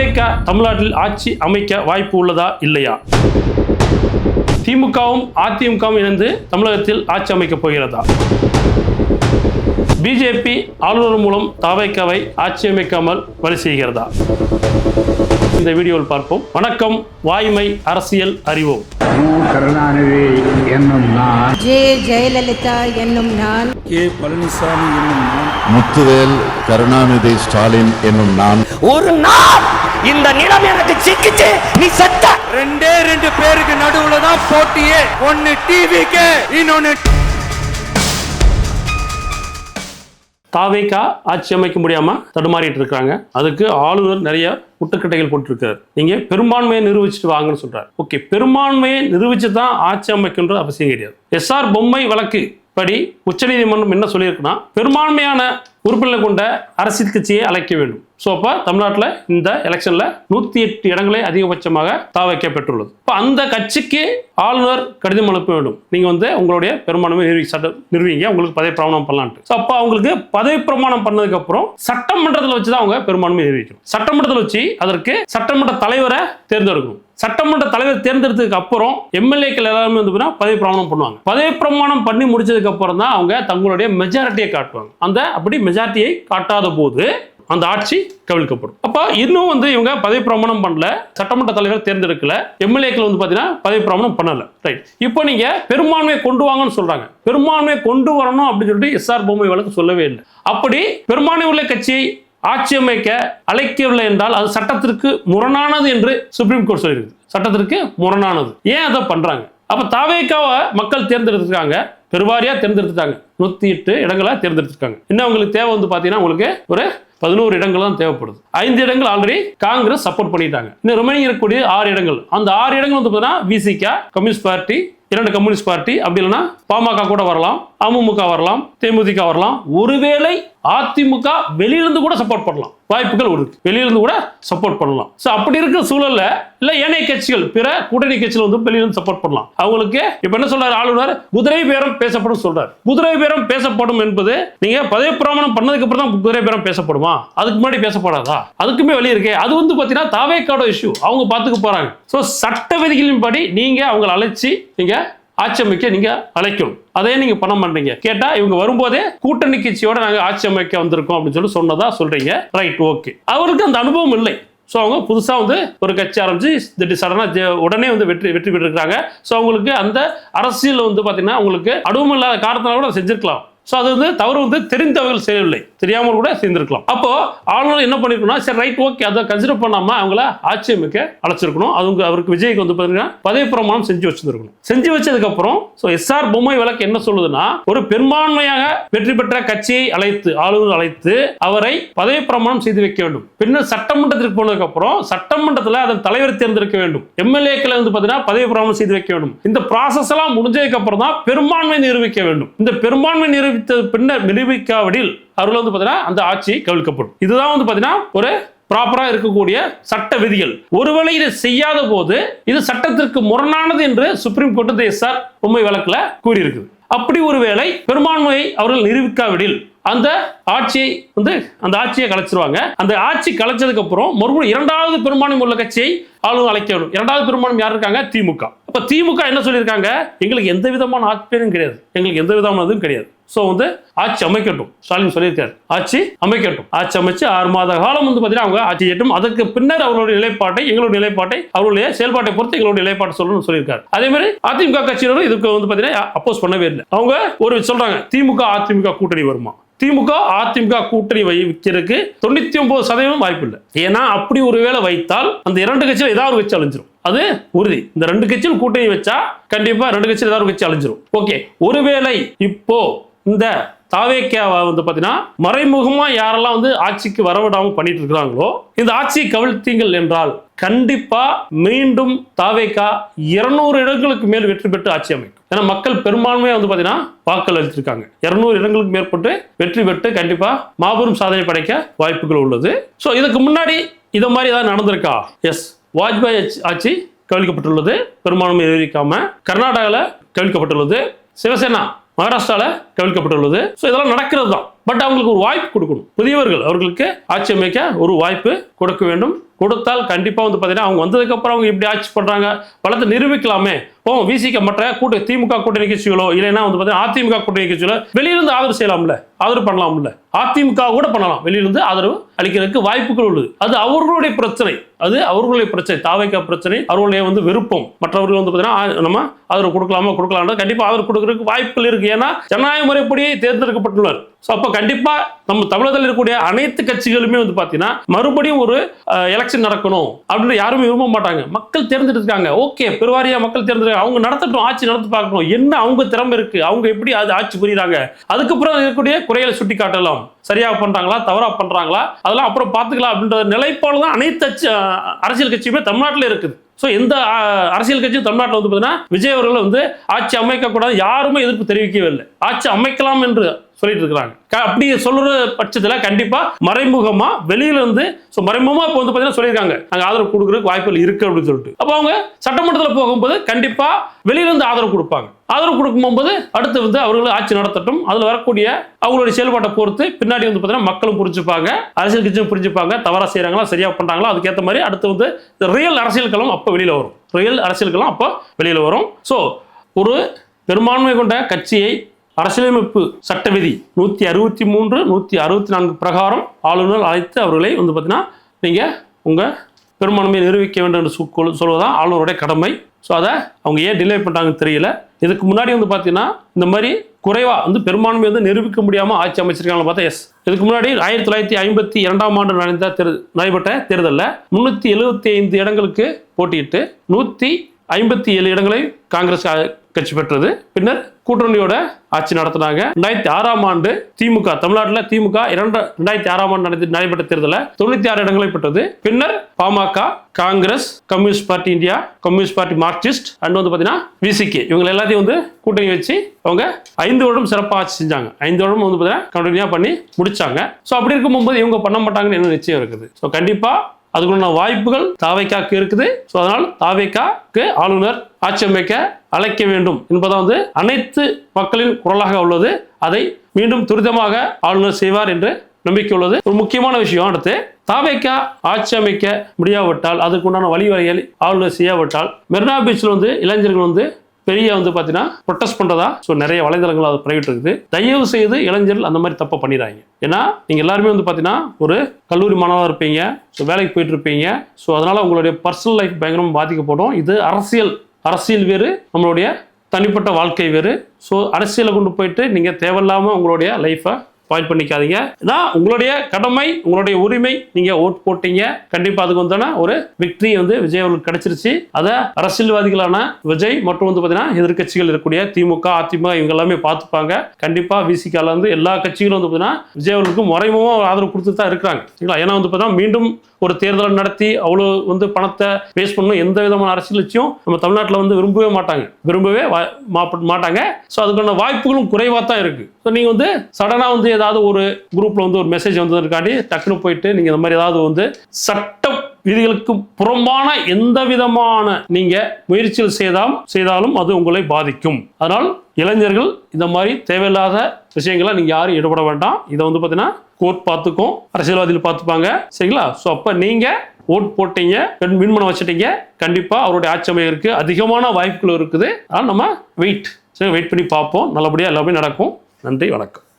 தாவேக தமிழ்நாட்டில் ஆட்சி அமைக்க வாய்ப்பு உள்ளதா இல்லையா? திமுகவும் அதிமுகவும் இணைந்து தமிழகத்தில் ஆட்சி அமைக்கப் போகிறதா? பிஜேபி ஆளுநர் மூலம் தாவேகாவை ஆட்சி அமைக்காமல் வழி செய்கிறதா? இந்த வீடியோவில் பார்ப்போம். வணக்கம், வாய்மை அரசியல் அறிவோம். கருணாநிதி என்னும் நான், ஜெயலலிதா என்னும் நான், கே பழனிசாமி என்னும் நான், முத்துவேல் கருணாநிதி ஸ்டாலின் என்னும் நான். ஒரு நாள் இந்த நிலம் எனக்கு சிக்கிச்சு, நீ செத்த. ரெண்டு பேருக்கு நடுவுல தான் போட்டியே. ஒன்னு டிவிக்கு, இன்னொன்னு தாவேகா ஆட்சி அமைக்க முடியாம தடுமாறிட்டு இருக்காங்க. அதுக்கு ஆளுநர் நிறைய முட்டுக்கட்டைகள் போட்டிருக்காரு. நீங்க பெரும்பான்மையை நிரூபிச்சுட்டு வாங்கன்னு சொல்றாரு. ஓகே, பெரும்பான்மையை நிரூபிச்சு தான் ஆட்சி அமைக்கின்ற அவசியம் கிடையாது. எஸ்ஆர் பொம்மை வழக்கு படி உச்சநீதிமன்றம் என்ன சொல்லியிருக்குன்னா, பெரும்பான்மையான உறுப்பினர்களை கொண்ட அரசியல் கட்சியை அழைக்க வேண்டும். ஸோ அப்போ தமிழ்நாட்டில் இந்த எலெக்ஷன்ல 108 இடங்களே அதிகபட்சமாக தாவேகா பெற்றுள்ளது. இப்போ அந்த கட்சிக்கு ஆளுநர் கடிதம் அனுப்ப வேண்டும். நீங்க உங்களுடைய பெரும்பான்மை நிறுவீங்க, உங்களுக்கு பதவி பிரமாணம் பண்ணலான்ட்டு. ஸோ அப்போ அவங்களுக்கு பதவி பிரமாணம் பண்ணதுக்கு அப்புறம் சட்டமன்றத்தில் வச்சு தான் அவங்க பெரும்பான்மை நிரூபிக்கணும். சட்டமன்றத்தில் வச்சு அதற்கு சட்டமன்ற தலைவரை தேர்ந்தெடுக்கணும். சட்டமன்ற தலைவர் தேர்ந்தெடுத்ததுக்கு அப்புறம் எம்எல்ஏக்கள் எல்லாருமே பதவி பிரமாணம் பண்ணுவாங்க. பதவி பிரமாணம் பண்ணி முடிச்சதுக்கு அப்புறம் தான் அவங்க தங்களுடைய மெஜாரிட்டியை காட்டுவாங்க. அப்படி மெஜாரிட்டியை காட்டாத போது அந்த ஆட்சி கவிழ்க்கப்படும். அப்ப இன்னும் இவங்க பதவி பிரமாணம் பண்ணல, சட்டமன்ற தலைவர் தேர்ந்தெடுக்கல, எம்எல்ஏக்கள் பாத்தீங்கன்னா பதவி பிரமாணம் பண்ணல. ரைட், இப்போ நீங்க பெரும்பான்மையை கொண்டு வாங்கன்னு சொல்றாங்க. பெரும்பான்மையை கொண்டு வரணும் அப்படின்னு சொல்லிட்டு எஸ்ஆர் பொம்மை வழக்கு சொல்லவே இல்லை. அப்படி பெரும்பான்மை உள்ள கட்சியை ஆட்சி அமைக்க அழைக்கவில்லை என்றால் அது சட்டத்திற்கு முரணானது என்று சுப்ரீம் கோர்ட் சொல்லியிருக்கு. சட்டத்திற்கு முரணானது. ஏன் அதை பண்றாங்க? அப்ப தாவேகாவை மக்கள் தேர்ந்தெடுத்திருக்காங்க, பெருவாரியா தேர்ந்தெடுத்துட்டாங்க. 108 இடங்களா தேர்ந்தெடுத்திருக்காங்க. இன்னும் உங்களுக்கு தேவை பாத்தீங்கன்னா உங்களுக்கு ஒரு 11 இடங்கள் தான் தேவைப்படுது. 5 இடங்கள் ஆல்ரெடி காங்கிரஸ் சப்போர்ட் பண்ணிட்டாங்க. இன்னும் ரிமைனிங் இருக்கக்கூடிய 6 இடங்கள். அந்த 6 இடங்கள் பார்த்தீங்கன்னா Visika, communist party, 2 communist party, அப்படி இல்லைன்னா பாமக கூட வரலாம், அமமுக வரலாம், தேமுதிக வரலாம். ஒருவேளை அதிமுக வெளியிலிருந்து கூட சப்போர்ட் பண்ணலாம், வாய்ப்புகள் இருக்கு. வெளியிலிருந்து கூட சப்போர்ட் பண்ணலாம். சோ அப்படி இருக்கிற சூழல்ல இல்ல ஏனைய கட்சிகள், பிற கூட்டணி கட்சிகள் வெளியிலிருந்து சப்போர்ட் பண்ணலாம். அவங்களுக்கு இப்ப என்ன சொல்றாரு ஆளுநர்? குதிரை பேரம் பேசப்படும் சொல்றாரு. குதிரை பேரம் பேசப்படும் என்பது நீங்க பதவி பிரமாணம் பண்ணதுக்கு அப்புறம் தான் குதிரை பேரம் பேசப்படுமா? அதுக்கு முன்னாடி பேசப்படாதா? அதுக்குமே வெளியே இருக்கு. அது பாத்தீங்கன்னா தாவேகாவோட இஷ்யூ, அவங்க பாத்துக்க போறாங்க. சோ சட்ட விதிகளின் படி நீங்க அவங்களை அழைச்சி நீங்க ஆட்சி அமைக்க நீங்க அழைக்கணும். அதே நீங்க பண்ண மாட்டீங்க. கேட்டா இவங்க வரும்போதே கூட்டணி கட்சியோட நாங்க ஆட்சி அமைக்க வந்திருக்கோம் அப்படின்னு சொன்னதா சொல்றீங்க. Right, okay. அவருக்கு அந்த அனுபவம் இல்லை. ஸோ அவங்க புதுசா ஒரு கட்சி ஆரம்பிச்சு சடனா உடனே வெற்றி பெற்றிருக்காங்க. ஸோ அவங்களுக்கு அந்த அரசியல் பாத்தீங்கன்னா அவங்களுக்கு அனுபவம் இல்லாத காரணத்தினால கூட செஞ்சிருக்கலாம். ஸோ அது தவறு தெரிந்தவர்கள் செய்யவில்லை, தெரியாமல் கூட செய்திருக்கலாம். அப்போ ஆளுநர் என்ன பண்ணிருக்கணும்? சரி, ரைட், ஓகே, அதை கன்சிடர் பண்ணாம அவங்கள ஆட்சி அமைக்க அழைச்சிருக்கணும். அவருக்கு விஜய்க்கு பாத்தீங்கன்னா பதவி பிரமாணம் செஞ்சு வச்சிருக்கணும். செஞ்சு வச்சதுக்கு அப்புறம் எஸ்ஆர் பொம்மை வழக்கு என்ன சொல்லுதுன்னா, ஒரு பெரும்பான்மையாக வெற்றி பெற்ற கட்சியை அழைத்து ஆளுநர் அழைத்து அவரை பதவி பிரமாணம் செய்து வைக்க வேண்டும். பின்னர் சட்டமன்றத்திற்கு போனதுக்கு அப்புறம் சட்டமன்றத்தில் அதன் தலைவர் தேர்ந்தெடுக்க வேண்டும். எம்எல்ஏக்களை பாத்தீங்கன்னா பதவி பிரமாணம் செய்து வைக்க வேண்டும். இந்த ப்ராசஸ் எல்லாம் முடிஞ்சதுக்கு அப்புறம் தான் பெரும்பான்மை நிரூபிக்க வேண்டும். இந்த பெரும்பான்மை பின்னர் நிரூபிக்காவிடில் அவர்கள் பாத்தீங்கன்னா அந்த ஆட்சி கவிழ்க்கப்படும். இதுதான் பாத்தீங்கன்னா ஒரு ப்ராப்பரா இருக்கக்கூடிய சட்ட விதிகள். ஒருவேளை இதை செய்யாத போது இது சட்டத்திற்கு முரணானது என்று சுப்ரீம் கோர்ட் எஸ்ஆர் பொம்மை வழக்குல கூறியிருக்குது. அப்படி ஒருவேளை பெரும்பான்மையை அவர்கள் நிரூபிக்காவிடில் அந்த ஆட்சியை அந்த ஆட்சியை கலைச்சிருவாங்க. அந்த ஆட்சி கலைச்சதுக்கு அப்புறம் மறுபடியும் 2வது பெரும்பான்மை உள்ள கட்சியை ஆளுநர் அழைக்க வேண்டும். 2வது பெரும்பான்மை யார் இருக்காங்க? திமுக. அப்ப திமுக என்ன சொல்லியிருக்காங்க? எங்களுக்கு எந்த விதமான ஆட்சியும் கிடையாது, எங்களுக்கு எந்த விதமானதும் கிடையாது. சோ ஆட்சி அமைக்கட்டும். ஸ்டாலின் சொல்லியிருக்காரு, ஆட்சி அமைக்கட்டும். ஆட்சி அமைச்சு 6 மாத காலம் பாத்தீங்கன்னா அவங்க ஆட்சி செய்யட்டும். அதுக்கு பின்னர் அவர்களுடைய நிலைப்பாட்டை, எங்களுடைய நிலைப்பாட்டை, அவருடைய செயல்பாட்டை பொறுத்து எங்களுடைய நிலைப்பாட்டை சொல்லணும்னு சொல்லியிருக்காரு. அதே மாதிரி அதிமுக கட்சியினரும் இதுக்கு பாத்தீங்கன்னா அப்போஸ் பண்ணவே இல்லை. அவங்க சொல்றாங்க, திமுக அதிமுக கூட்டணி வருமா? திமுக அதிமுக கூட்டணி வைக்கிறதுக்கு 99% வாய்ப்பு இல்லை. ஏன்னா அப்படி ஒருவேளை வைத்தால் அந்த 2 கட்சியில் ஏதாவது கட்சி அழிஞ்சிரும், அது உறுதி. இந்த 2 கட்சியில் கூட்டணி வச்சா கண்டிப்பா 2 கட்சியில் ஏதாவது கட்சி அழிஞ்சிரும். ஓகே, ஒருவேளை இப்போ இந்த தாவேகாவை பாத்தீங்கன்னா மறைமுகமா யாரெல்லாம் ஆட்சிக்கு வரவிடாம பண்ணிட்டு இருக்கிறாங்களோ, இந்த ஆட்சியை கவிழ்த்தீங்கள் என்றால் கண்டிப்பா மீண்டும் தாவேகா 200 இடங்களுக்கு மேல் வெற்றி பெற்று ஆட்சி அமைக்கும். ஏன்னா மக்கள் பெரும்பான்மையா பாத்தீங்கன்னா வாக்கள் அளித்திருக்காங்க. 200 இடங்களுக்கு மேற்பட்டு வெற்றி பெற்று கண்டிப்பா மாபெரும் சாதனை படைக்க வாய்ப்புகள் உள்ளது. சோ இதுக்கு முன்னாடி இத மாதிரி ஏதாவது நடந்திருக்கா? எஸ், வாஜ்பாய் ஆட்சி கவிழ்க்கப்பட்டுள்ளது, பெரும்பான்மை நிரூபிக்காம. கர்நாடகாவில் கவிழ்க்கப்பட்டுள்ளது, சிவசேனா மகாராஷ்டிரால கவிழ்க்கப்பட்டுள்ளது. இதெல்லாம் நடக்கிறது தான். பட் அவங்களுக்கு ஒரு வாய்ப்பு கொடுக்கணும். புதியவர்கள் அவர்களுக்கு ஆட்சி அமைக்க ஒரு வாய்ப்பு கொடுக்க வேண்டும். கொடுத்தால் கண்டிப்பாக வந்து பார்த்தீங்கன்னா அவங்க வந்ததுக்கப்புறம் அவங்க இப்படி ஆட்சி பண்ணுறாங்க பலத்தை நிரூபிக்கலாமே. விசிக மற்ற திமுக கூட்டணி கட்சிகளோ இல்லைன்னா வந்து பார்த்தீங்கன்னா அதிமுக கூட்டணி கட்சிகளோ வெளியிலிருந்து ஆதரவு செய்யலாம்ல, ஆதரவு பண்ணலாம்ல. அதிமுக கூட பண்ணலாம், வெளியிலிருந்து ஆதரவு அளிக்கிறதுக்கு வாய்ப்புகள் உள்ளது. அது அவர்களுடைய பிரச்சனை, அது அவர்களுடைய பிரச்சனை, தாவேக்கா பிரச்சனை, அவர்களுடைய வந்து விருப்பம். மற்றவர்கள் வந்து பார்த்தீங்கன்னா நம்ம ஆதரவு கொடுக்கலாம் கண்டிப்பாக ஆதரவு கொடுக்கறதுக்கு வாய்ப்புகள் இருக்கு. ஏன்னா ஜனநாயக முறைப்படி தேர்ந்தெடுக்கப்பட்டுள்ளார். ஸோ அப்போ கண்டிப்பாக நம்ம தமிழகத்தில் இருக்கக்கூடிய அனைத்து கட்சிகளுமே வந்து பார்த்தீங்கன்னா மறுபடியும் ஒரு எலெக்ஷன் நடக்கணும் அப்படின்னு யாருமே விரும்ப மாட்டாங்க. மக்கள் தேர்ந்தெடுத்துருக்காங்க, ஓகே, பெருவாரியா மக்கள் தேர்ந்தெடுக்க அவங்க நடத்தட்டும், ஆட்சி நடத்தி பார்க்கணும், என்ன அவங்க திறமை இருக்கு, அவங்க எப்படி அது ஆட்சி புரியுறாங்க, அதுக்கப்புறம் இருக்கக்கூடிய குறைகளை சுட்டி காட்டலாம், சரியாக பண்றாங்களா தவறா பண்றாங்களா அதெல்லாம் அப்புறம் பார்த்துக்கலாம் அப்படின்ற நிலைப்பாடு தான் அனைத்து அரசியல் கட்சியுமே தமிழ்நாட்டில் இருக்குது. ஸோ எந்த அரசியல் கட்சியும் தமிழ்நாட்டில் வந்து பார்த்தீங்கன்னா விஜய் அவர்கள் வந்து ஆட்சி அமைக்கக்கூடாது யாருமே எதிர்ப்பு தெரிவிக்கவே இல்லை, ஆட்சி அமைக்கலாம் என்று சொல்லிட்டு இருக்கிறாங்க. அப்படி சொல்ற பட்சத்தில் கண்டிப்பா மறைமுகமா வெளியில இருந்து மறைமுகமா இப்போ வந்து பார்த்தீங்கன்னா சொல்லியிருக்காங்க நாங்கள் ஆதரவு கொடுக்கறதுக்கு வாய்ப்புகள் இருக்கு அப்படின்னு சொல்லிட்டு. அப்போ அவங்க சட்டமன்றத்தில் போகும்போது கண்டிப்பா வெளியில இருந்து ஆதரவு கொடுப்பாங்க. ஆதரவு கொடுக்கும்போது அடுத்து வந்து அவர்கள் ஆட்சி நடத்தட்டும், அதில் வரக்கூடிய அவங்களுடைய செயல்பாட்டை பொறுத்து பின்னாடி வந்து பார்த்தீங்கன்னா மக்களும் புரிஞ்சுப்பாங்க, அரசியல் கட்சியும் புரிஞ்சுப்பாங்க, தவறா செய்யறாங்களா சரியா பண்றாங்களா அதுக்கேற்ற மாதிரி அடுத்து வந்து ரியல் அரசியல் களம் அப்போ வெளியில வரும், ரியல் அரசியல் களம் அப்போ வெளியில வரும். ஸோ ஒரு பெரும்பான்மை கொண்ட கட்சியை அரசியலமைப்பு சட்ட விதி 163, 164 பிரகாரம் ஆளுநர் அழைத்து அவர்களை வந்து பார்த்தீங்கன்னா நீங்கள் உங்கள் பெரும்பான்மையை நிரூபிக்க வேண்டும் என்று சொல்வதுதான் ஆளுநருடைய கடமை. ஸோ அதை அவங்க ஏன் டிலே பண்ணிட்டாங்கன்னு தெரியல. இதுக்கு முன்னாடி வந்து பார்த்தீங்கன்னா இந்த மாதிரி குறைவாக வந்து பெரும்பான்மை வந்து நிரூபிக்க முடியாமல் ஆட்சி அமைச்சிருக்காங்க பார்த்தா எஸ். இதுக்கு முன்னாடி 1952 நடைபெற்ற தேர்தலில் 375 இடங்களுக்கு போட்டியிட்டு 157 இடங்களை காங்கிரஸ் கட்சி பெற்றது. பின்னர் கூட்டணியோட ஆட்சி நடத்தினாங்க. 2006 திமுக தமிழ்நாட்டில் திமுக 2006 நடைபெற்ற தேர்தலில் 96 இடங்களை பெற்றது. பின்னர் PMK, Congress, communist party India, communist party Marxist and வந்து பார்த்தீங்கன்னா விசிகே இவங்க எல்லாத்தையும் வந்து கூட்டணி வச்சு அவங்க 5 வருடம் சிறப்பாக ஆட்சி செஞ்சாங்க. 5 வருடம் வந்து பார்த்தீங்கன்னா கண்டினியூ பண்ணி முடிச்சாங்க. ஸோ அப்படி இருக்கும்போது இவங்க பண்ண மாட்டாங்கன்னு என்ன நிச்சயம் இருக்குது. ஸோ கண்டிப்பாக அதுக்குள்ள வாய்ப்புகள் தாவேக்காக்கு இருக்குது. ஸோ அதனால் தாவேக்காக்கு ஆளுநர் ஆட்சி அமைக்க அழைக்க வேண்டும் என்பதான் வந்து அனைத்து மக்களின் குரலாக உள்ளது. அதை மீண்டும் துரிதமாக ஆளுநர் செய்வார் என்று நம்பிக்கை உள்ளது. ஒரு முக்கியமான விஷயம், அடுத்து தாவேக்கா ஆட்சி அமைக்க முடியாவிட்டால் அதுக்குண்டான வழிவகைகள் ஆளுநர் செய்யாவிட்டால் மெரினா பீச்சில் வந்து இளைஞர்கள் வந்து பெரிய வந்து பார்த்தீங்கன்னா ப்ரொட்டஸ்ட் பண்ணுறதா நிறைய வலைதளங்கள் அதை பரவிட்டு இருக்குது. தயவு செய்து இளைஞர்கள் அந்த மாதிரி தப்பை பண்ணிடுறாங்க. ஏன்னா நீங்கள் எல்லாருமே வந்து பார்த்தீங்கன்னா ஒரு கல்லூரி மாணவராக இருப்பீங்க, வேலைக்கு போயிட்டு இருப்பீங்க. ஸோ அதனால் உங்களுடைய பர்சனல் லைஃப் பயங்கரமாக பாதிக்கப்படும். இது அரசியல் வேறு, நம்மளுடைய தனிப்பட்ட வாழ்க்கை வேறு. ஸோ அரசியலை கொண்டு போயிட்டு நீங்கள் தேவையில்லாமல் உங்களுடைய லைஃப்பை பாயிண்ட் பண்ணிக்காதீங்க. ஏன்னா உங்களுடைய கடமை, உங்களுடைய உரிமை, நீங்க ஓட் போட்டீங்க, கண்டிப்பா அதுக்கு வந்தான ஒரு விக்டரி வந்து விஜய் அவர்களுக்கு கிடைச்சிருச்சு. அதை அரசியல்வாதிகளான விஜய் மற்றும் வந்து பார்த்தீங்கன்னா எதிர்கட்சிகள் இருக்கக்கூடிய திமுக, அதிமுக இவங்க எல்லாமே பார்த்துப்பாங்க. கண்டிப்பா விசிகால இருந்து எல்லா கட்சிகளும் வந்து பார்த்தீங்கன்னா விஜய் அவர்களுக்கு மறைமுகமாக ஆதரவு கொடுத்து தான் இருக்கிறாங்க. ஏன்னா வந்து பார்த்தீங்கன்னா மீண்டும் ஒரு தேர்தலை நடத்தி அவ்வளோ வந்து பணத்தை வேஸ்ட் பண்ணணும் எந்த விதமான அரசியல் நம்ம தமிழ்நாட்டில் வந்து விரும்பவே மாட்டாங்க. ஸோ அதுக்கான வாய்ப்புகளும் குறைவாக தான் இருக்கு. ஸோ நீங்கள் வந்து சடனாக வந்து ஏதாவது ஒரு குரூப்ல வந்து ஒரு மெசேஜ் வந்ததுக்காண்டி டக்குனு போயிட்டு நீங்க இந்த மாதிரி ஏதாவது வந்து சட்ட விதிகளுக்கு புறம்பான எந்த விதமான நீங்க முயற்சிகள் செய்தாலும் அது உங்களை பாதிக்கும். அதனால் இளைஞர்கள் இந்த மாதிரி தேவையில்லாத விஷயங்களை நீங்க யாரும் ஈடுபட வேண்டாம். இதை வந்து பார்த்தீங்கன்னா கோர்ட் பார்த்துக்கும், அரசியல்வாதிகள் பார்த்துப்பாங்க, சரிங்களா? ஸோ அப்ப நீங்க ஓட் போட்டீங்க, வின் பண்ண வச்சுட்டீங்க, கண்டிப்பா அவருடைய ஆட்சி அமையருக்கு அதிகமான வாய்ப்புகள் இருக்குது. அதனால் நம்ம வெயிட் பண்ணி பார்ப்போம். நல்லபடியா எல்லாமே நடக்கும். நன்றி, வணக்கம்.